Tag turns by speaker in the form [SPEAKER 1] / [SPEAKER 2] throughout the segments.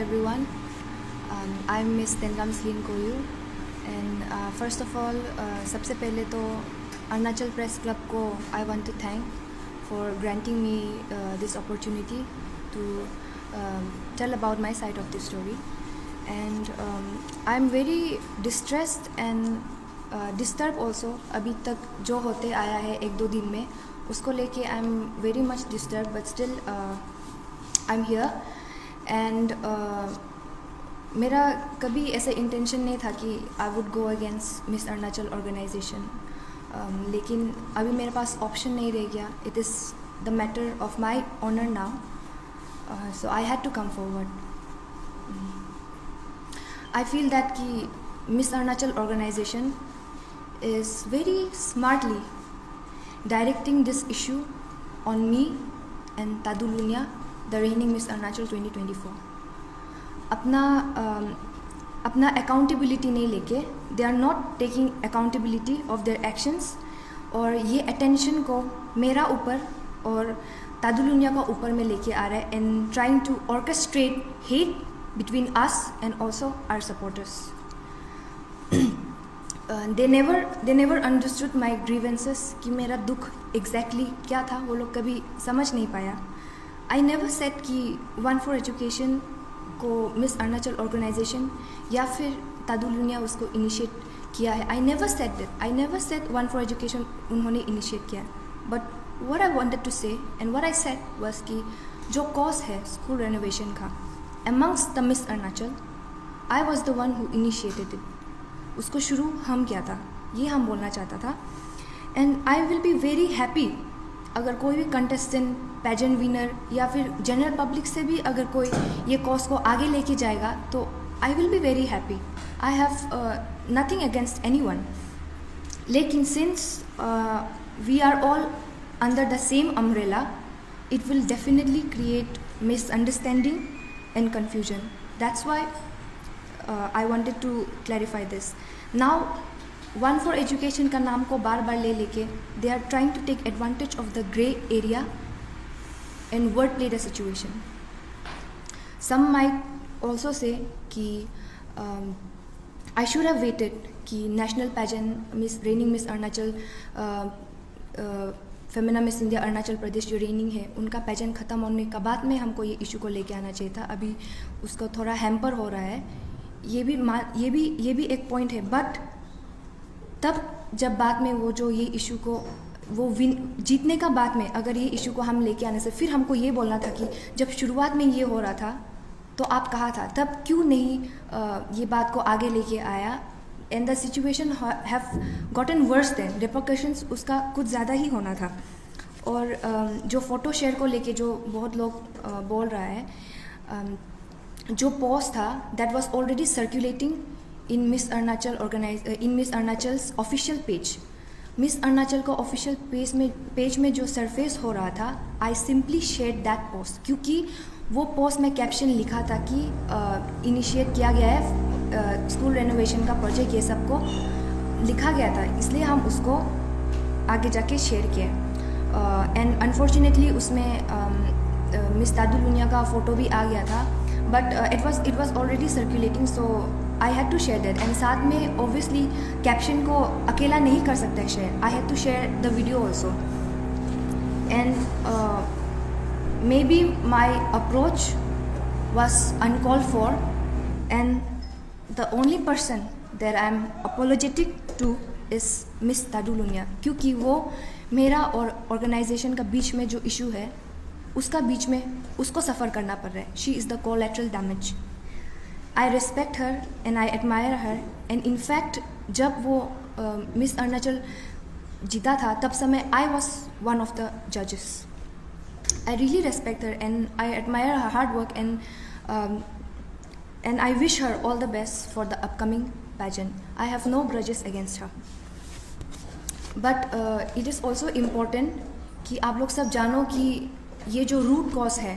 [SPEAKER 1] everyone. I'm Miss Tenram Slin Koyu and first of all सबसे पहले तो Arunachal press club को I want to thank for granting me this opportunity to tell about my side of the story, and I'm very distressed and disturbed also. अभी तक जो होते आया है एक दो दिन में उसको लेके I'm very much disturbed, but still I'm here and मेरा कभी ऐसा इंटेंशन नहीं था कि I would go against miss Arunachal organisation, लेकिन अभी मेरे पास ऑप्शन नहीं रह गया. It is the matter of my honour now, so I had to come forward. I feel that कि miss Arunachal organisation is very smartly directing this issue on me and Tadu Lunia, the reigning miss Arunachal 2024. अपना accountability नहीं लेके they are not taking accountability of their actions, और ये attention को मेरा ऊपर और तादुलुनिया का ऊपर में लेके आ रहा है and trying to orchestrate hate between us and also our supporters. They never understood my grievances कि मेरा दुख एग्जैक्टली क्या था, वो लोग कभी समझ नहीं पाया. आई नेवर सेड कि वन फॉर एजुकेशन को मिस अरुणाचल ऑर्गेनाइजेशन या फिर तादुलुनिया उसको इनिशिएट किया है. I never said that. I never said one for education उन्होंने इनिशिएट किया. But what I wanted to say and what I said was कि जो कॉज है स्कूल रेनोवेशन का amongst the miss Arunachal, I was the one who initiated it. उसको शुरू हम किया था, ये हम बोलना चाहता था. And I will be very happy अगर कोई भी कंटेस्टेंट, पैजेंट विनर या फिर जनरल पब्लिक से भी अगर कोई ये कॉज को आगे लेके जाएगा तो I will be very happy. I have nothing against anyone. लेकिन since we are all under the same umbrella, it will definitely create misunderstanding and confusion. That's why I wanted to clarify this. Now, One for Education का नाम को बार बार ले लेके they are trying to take advantage of the grey area and wordplay the situation. Some might also say कि I should have waited कि national pageant reigning Miss Arunachal Femina miss India Arunachal Pradesh जो reigning है उनका पैजेंट ख़त्म होने के बाद में हमको ये इशू को लेके आना चाहिए था. अभी उसको थोड़ा हैम्पर हो रहा है. ये भी एक पॉइंट है. बट तब जब बाद में वो जो ये इशू को वो जीतने का बाद में अगर ये इशू को हम लेके आने से फिर हमको ये बोलना था कि जब शुरुआत में ये हो रहा था तो आप कहा था, तब क्यों नहीं ये बात को आगे लेके आया. And the situation have gotten worse than repercussions उसका कुछ ज़्यादा ही होना था. और जो फ़ोटो शेयर को लेके जो बहुत लोग बोल रहा है, जो पोस्ट था that was already circulating in miss Arunachal's official page. Miss Arunachal का ऑफिशियल पेज में जो सरफेस हो रहा था, I simply share that post, क्योंकि वो पोस्ट में कैप्शन लिखा था कि इनिशिएट किया गया है स्कूल रेनोवेशन का प्रोजेक्ट, ये सब को लिखा गया था, इसलिए हम उसको आगे जाके शेयर किए. एंड अनफॉर्चुनेटली उसमें मिस तादुलुनिया का फ़ोटो भी आ गया था, but it was already circulating, so I had to share that. And साथ में ऑब्वियसली कैप्शन को अकेला नहीं कर सकता है share, I had to share the video also. And may be my approach was uncalled for, and the only person that I am apologetic to is miss Tadulunia, क्योंकि वो मेरा और ऑर्गेनाइजेशन का बीच में जो इशू है उसका बीच में उसको सफ़र करना पड़ रहा है. She is the collateral damage. I respect her and I admire her. And in fact जब वो मिस अरुणाचल जीता था तब समय I was one of the जजेस. I really respect her and I admire her hard work, and I wish her all the best for the upcoming pageant. I have no grudges against her. But it is also important कि आप लोग सब जानो कि ये जो root cause है,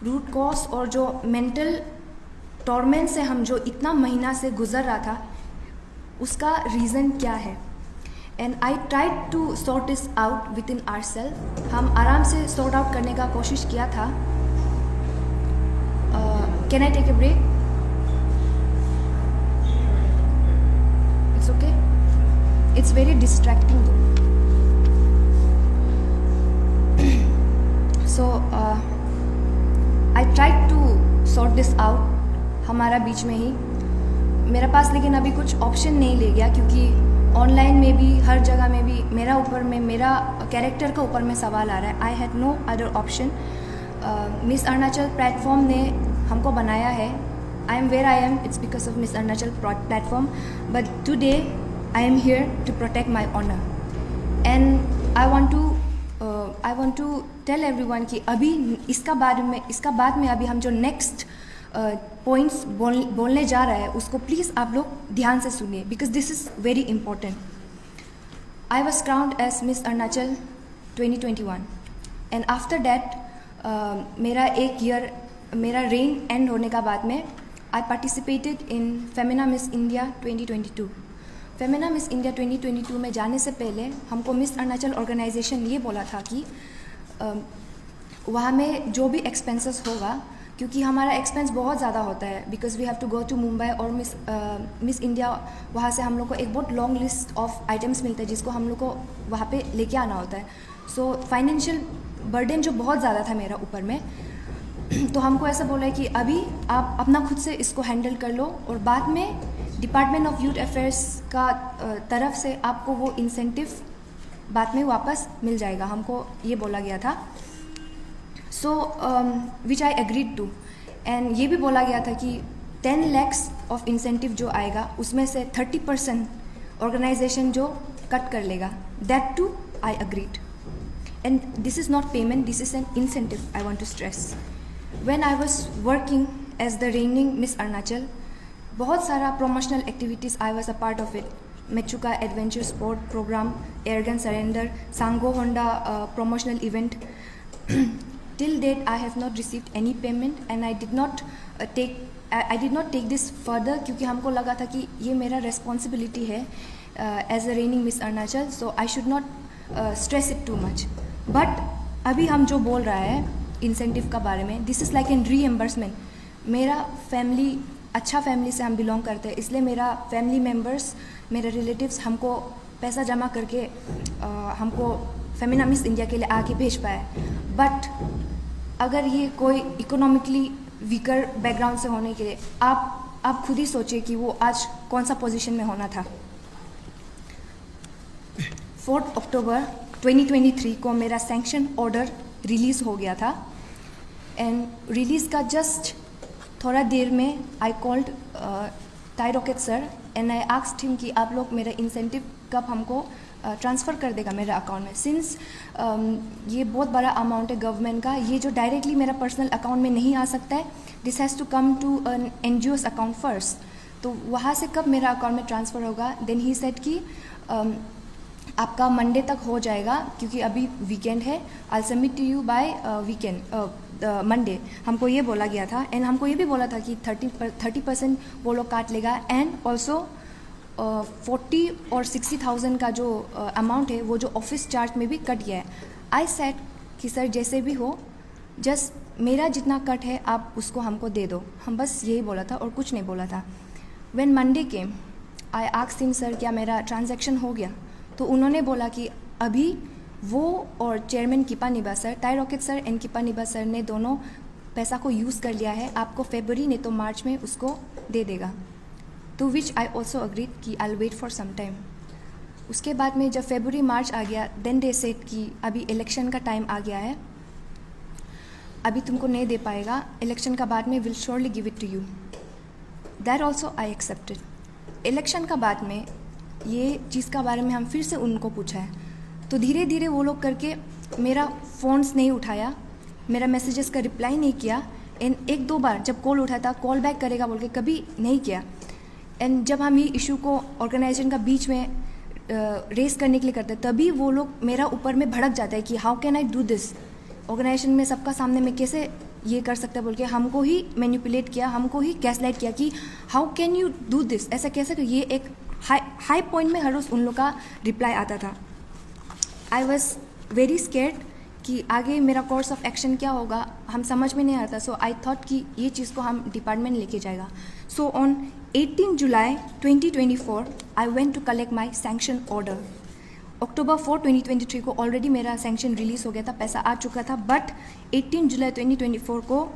[SPEAKER 1] root cause और जो मेंटल टॉर्मेंट से हम जो इतना महीना से गुजर रहा था उसका रीज़न क्या है. And I tried to sort this out within our self. हम आराम से सॉर्ट आउट करने का कोशिश किया था. Can I take a break? It's okay? It's very distracting though. So I tried to sort this out हमारा बीच में ही, मेरे पास लेकिन अभी कुछ ऑप्शन नहीं ले गया, क्योंकि ऑनलाइन में भी हर जगह में भी मेरा ऊपर में, मेरा कैरेक्टर का ऊपर में सवाल आ रहा है. I had no other option. Miss Arunachal platform ने हमको बनाया है. I am where I am, it's because of miss Arunachal platform. But today I am here to protect my honour. And I want to tell everyone कि अभी इसका बाद में अभी हम जो नेक्स्ट पॉइंट्स बोलने जा रहा है उसको प्लीज़ आप लोग ध्यान से सुनिए, because this is very important. I was crowned as Miss Arunachal 2021 and after that मेरा रेन एंड होने का बाद में I participated in Femina miss India 2022. Femina miss India 2022 में जाने से पहले हमको मिस अरुणाचल ऑर्गेनाइजेशन ये बोला था कि वहाँ में जो भी एक्सपेंसेस होगा, क्योंकि हमारा एक्सपेंस बहुत ज़्यादा होता है, because we have to go to Mumbai और मिस इंडिया, वहाँ से हम लोग को एक बहुत लॉन्ग लिस्ट ऑफ आइटम्स मिलता है जिसको हम लोग को वहाँ पे लेके आना होता है. सो फाइनेंशियल बर्डन जो बहुत ज़्यादा था मेरा ऊपर में, तो हमको ऐसा बोला है कि अभी आप अपना खुद से इसको हैंडल कर लो और बाद में डिपार्टमेंट ऑफ यूथ अफेयर्स का तरफ से आपको वो इंसेंटिव बाद में वापस मिल जाएगा, हमको ये बोला गया था. सो विच आई एग्रीड टू. एंड ये भी बोला गया था कि 10 lakhs ऑफ इंसेंटिव जो आएगा उसमें से 30% ऑर्गेनाइजेशन जो कट कर लेगा. That too I agreed. And this is not payment, this is an incentive. I want to stress. When I was working as the reigning miss Arunachal, बहुत सारा promotional activities I was a part of it. Mechuka adventure sport programme, airgun surrender, सांगो होंडा promotional event. Till date, I have not received any payment and I did not take this further, क्योंकि हमको लगा था कि ये मेरा responsibility है as a reigning Miss Arunachal, so I should not stress it too much. But अभी हम जो बोल रहा है incentive का बारे में, this is like an reimbursement. मेरा family अच्छा फैमिली से हम बिलोंग करते हैं, इसलिए मेरा फैमिली मेम्बर्स, मेरे रिलेटिव्स हमको पैसा जमा करके हमको फेमिना मिस इंडिया के लिए आके भेज पाए. बट अगर ये कोई इकोनॉमिकली वीकर बैकग्राउंड से होने के लिए, आप खुद ही सोचिए कि वो आज कौन सा पोजीशन में होना था. 4 अक्टूबर 2023 को मेरा सैंक्शन ऑर्डर रिलीज़ हो गया था. एंड रिलीज़ का जस्ट थोड़ा देर में I called tie Roket sir and I asked him कि आप लोग मेरा इंसेंटिव कब हमको ट्रांसफ़र कर देगा मेरे अकाउंट में. सिंस ये बहुत बड़ा अमाउंट है गवर्नमेंट का, ये जो डायरेक्टली मेरा पर्सनल अकाउंट में नहीं आ सकता है, this has to come to an NGO's account first. तो वहाँ से कब मेरा अकाउंट में ट्रांसफ़र होगा. देन ही सेड कि आपका मंडे तक हो जाएगा, क्योंकि अभी वीकेंड है. I submit to you by weekend Monday, हमको ये बोला गया था. एंड हमको ये भी बोला था कि 30% वो लोग काट लेगा. एंड ऑल्सो 40 और 60,000 का जो अमाउंट है वो जो ऑफिस चार्ज में भी कट गया है. आई सेड कि सर जैसे भी हो, जस्ट मेरा जितना कट है आप उसको हमको दे दो. हम बस यही बोला था और कुछ नहीं बोला था. When Monday came, I asked him sir क्या मेरा ट्रांजैक्शन हो गया. तो उन्होंने बोला कि अभी वो और chairman Kipa Niba sir, tie Roket sir and Kipa Niba sir ने दोनों पैसा को यूज़ कर लिया है, आपको फरवरी नहीं तो मार्च में उसको दे देगा. To which I also agreed कि I will wait for some time. उसके बाद में जब फरवरी मार्च आ गया, देन दे सेड कि अभी इलेक्शन का टाइम आ गया है, अभी तुमको नहीं दे पाएगा, इलेक्शन का बाद में will surely give it to you. That also I accepted. Election का बाद में ये चीज़ का बारे में हम फिर से उनको पूछा है, तो धीरे धीरे वो लोग करके मेरा फ़ोन्स नहीं उठाया, मेरा मैसेजेस का रिप्लाई नहीं किया. एंड 1-2 बार जब कॉल उठाया था, कॉल बैक करेगा बोल के कभी नहीं किया. एंड जब हम ये इशू को ऑर्गेनाइजेशन का बीच में रेस करने के लिए करते हैं, तभी वो लोग मेरा ऊपर में भड़क जाता है कि how can I do this. Organisation में सबका सामने में कैसे ये कर सकता है बोल के हमको ही मैनिपुलेट किया, हमको ही गैसलाइट किया कि how can you do this, ऐसा कैसे. ये एक हाई पॉइंट में हर रोज़ उन लोग का रिप्लाई आता था. आई वॉज वेरी स्केर्ड कि आगे मेरा कोर्स ऑफ एक्शन क्या होगा हम समझ में नहीं आता. सो आई थॉट कि ये चीज़ को हम डिपार्टमेंट लेके जाएगा. So on 18 July 2024 I went to collect my sanction order. October 4 2023 को ऑलरेडी मेरा सैंक्शन रिलीज़ हो गया था, पैसा आ चुका था. बट 18 जुलाई 2024 को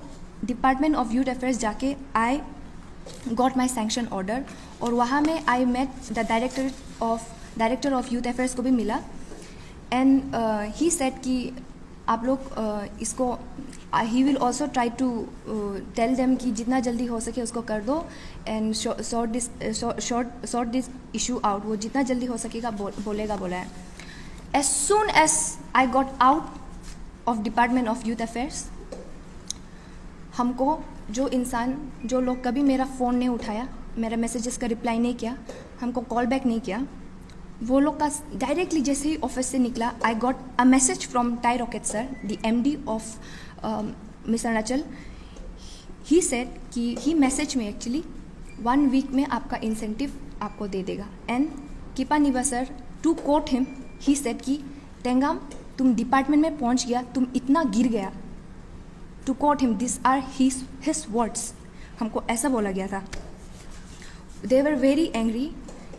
[SPEAKER 1] डिपार्टमेंट ऑफ यूथ अफेयर्स जाके I got my sanction order. और वहाँ में I met the director of youth affairs को भी मिला. एंड ही सेड कि आप लोग इसको ही will also try to tell them कि जितना जल्दी हो सके उसको कर दो and sort this issue out. वो जितना जल्दी हो सकेगा बोलेगा बोला है. As soon as I got out of department of youth affairs, हमको जो लोग कभी मेरा फ़ोन नहीं उठाया, मेरा मैसेजेस का रिप्लाई नहीं किया, हमको कॉल बैक नहीं किया, वो लोग का डायरेक्टली जैसे ही ऑफिस से निकला I got a message from Tai Roket sir, the MD of miss Arunachal. He said कि ही मैसेज में एक्चुअली 1 वीक में आपका इंसेंटिव आपको दे देगा. And Kipaniwa sir, to quote him, he said कि टेंगाम तुम डिपार्टमेंट में पहुंच गया, तुम इतना गिर गया. To quote him, this are his words. हमको ऐसा बोला गया था. दे वर वेरी एंग्री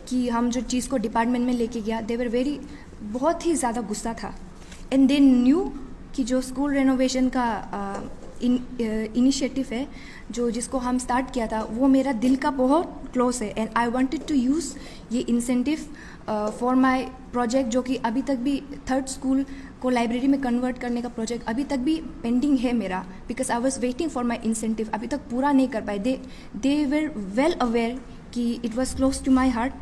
[SPEAKER 1] कि हम जो चीज़ को डिपार्टमेंट में लेके गया, दे वर वेरी, बहुत ही ज़्यादा गुस्सा था. एंड दे न्यू कि जो स्कूल रेनोवेशन का इनिशिएटिव है जिसको हम स्टार्ट किया था, वो मेरा दिल का बहुत क्लोज है. And I wanted to use ये इंसेंटिव फॉर माय प्रोजेक्ट, जो कि अभी तक भी 3rd स्कूल को लाइब्रेरी में कन्वर्ट करने का प्रोजेक्ट अभी तक भी पेंडिंग है मेरा. Because I was waiting for my incentive, अभी तक पूरा नहीं कर पाए. दे वर वेल अवेयर कि it was close to my heart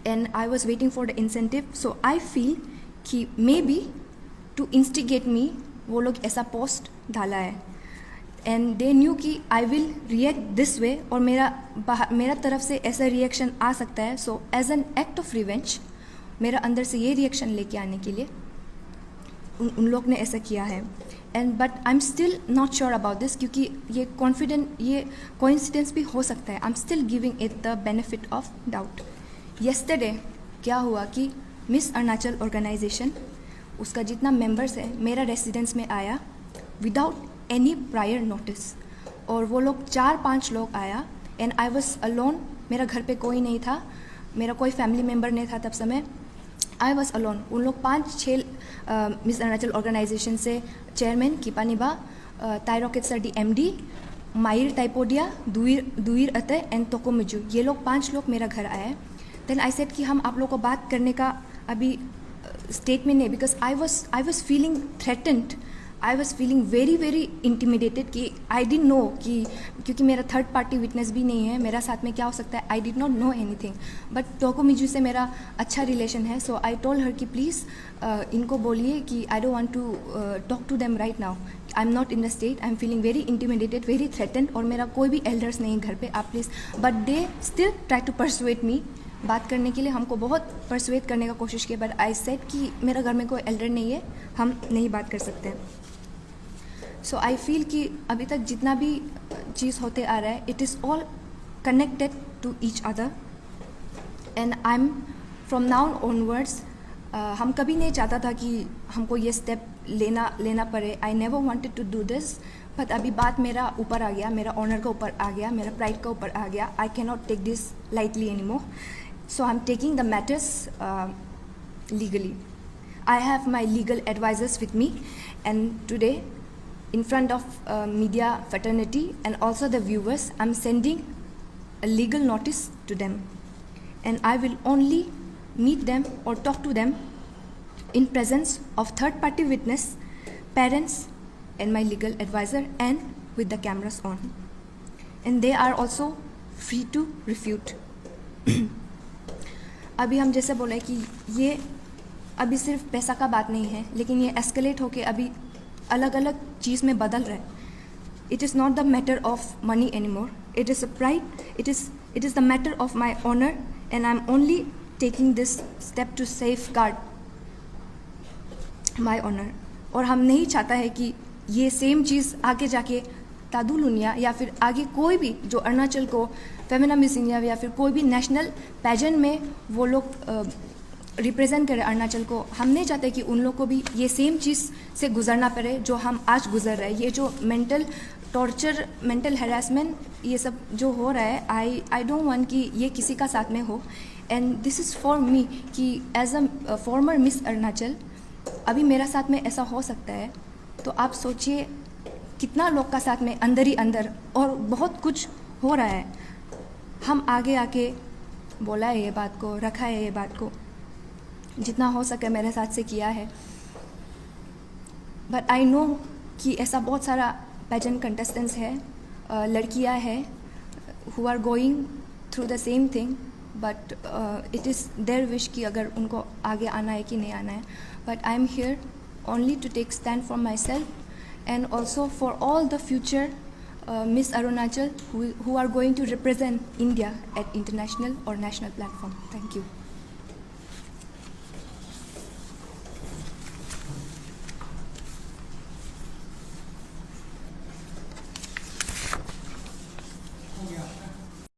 [SPEAKER 1] and I was waiting for the incentive. So I feel कि maybe to instigate me वो लोग ऐसा पोस्ट डाला है. and they knew कि I will react this way और मेरा तरफ से ऐसा रिएक्शन आ सकता है. so as an act of revenge मेरा अंदर से ये रिएक्शन लेके आने के लिए उन लोग ने ऐसा किया है. And but I am still not sure about this, क्योंकि ये कोइंसिडेंस भी हो सकता है. I am still giving it the benefit of doubt. Yesterday क्या हुआ कि मिस अरुणाचल ऑर्गेनाइजेशन, उसका जितना मेंबर्स है मेरा रेसिडेंस में आया विदाउट एनी प्रायर नोटिस. और वो लोग 4-5 लोग आया एंड आई वॉज अलोन. मेरा घर पे कोई नहीं था, मेरा कोई फैमिली मेम्बर नहीं था तब समय. I was alone. उन लोग 5-6 मिस अरुणाचल ऑर्गेनाइजेशन से chairman Kipaniba, Tai Roket sir the MD, Mayar टाइपोडिया, दुईर अते एंड तोकोमिजू, ये लोग 5 लोग मेरा घर आए. देन आई सेड कि हम आप लोग को बात करने का अभी स्टेट में नहीं, because I was feeling threatened. I was feeling very intimidated कि आई डिडंट नो कि क्योंकि मेरा 3rd पार्टी विटनेस भी नहीं है, मेरा साथ में क्या हो सकता है, I did not know anything. But Tokomiju से मेरा अच्छा रिलेशन है. सो आई टोल्ड हर कि प्लीज़ इनको बोलिए कि I don't want to talk to them right now. I am not in the state, I am feeling very intimidated, very threatened. और मेरा कोई भी एल्डर्स नहीं है घर पे, आप please. But they still try to persuade me. बात करने के लिए हमको बहुत परसुएट करने का कोशिश की. बट आई सेड कि मेरा घर में कोई एल्डर नहीं है, हम नहीं बात कर सकते. सो आई फील कि अभी तक जितना भी चीज़ होते आ रहा है, it is all connected to each other. And I am from now onwards, हम कभी नहीं चाहता था कि हमको ये स्टेप लेना पड़े. I never wanted to do this. But अभी बात मेरा ऊपर आ गया, मेरा ऑनर का ऊपर आ गया, मेरा प्राइड का ऊपर आ गया. I can not take this lightly any more. So I am taking the matters legally. I have my legal advisors with me, and today in front of media fraternity and also the viewers, I'm sending a legal notice to them, and I will only meet them or talk to them in presence of 3rd party witness, parents and my legal advisor, and with the cameras on, and they are also free to refute. अभी हम जैसे बोले कि ये अभी सिर्फ पैसा का बात नहीं है, लेकिन ये एस्केलेट होके अभी अलग अलग चीज़ में बदल रहा है. It is not the matter of money any more. It is a pride. It is the matter of my honour, and I am only taking this step to safeguard my honour. और हम नहीं चाहता है कि ये same चीज़ आगे जाके तादुलुनिया या फिर आगे कोई भी जो अरुणाचल को फेमिना मिस इंडिया या फिर कोई भी नेशनल पैजेंट में वो लोग रिप्रेजेंट करें अरुणाचल को, हम नहीं चाहते कि उन लोग को भी ये सेम चीज़ से गुजरना पड़े जो हम आज गुजर रहे हैं। ये जो मेंटल टॉर्चर, मेंटल हैरेसमेंट, ये सब जो हो रहा है, आई डोंट वांट कि ये किसी का साथ में हो। And this is for me कि as a former miss Arunachal अभी मेरा साथ में ऐसा हो सकता है, तो आप सोचिए कितना लोग का साथ में अंदर ही अंदर और बहुत कुछ हो रहा है। हम आगे आके बोला है ये बात को, रखा है ये बात को, जितना हो सके मेरे साथ से किया है। बट आई नो कि ऐसा बहुत सारा पेजेंट कंटेस्टेंट्स है, लड़कियां हैं who are going through the same thing, but it is their wish कि अगर उनको आगे आना है कि नहीं आना है। But I am here only to take stand for myself and also for all the future Miss Arunachal who are going to represent India at international or national platform. Thank you.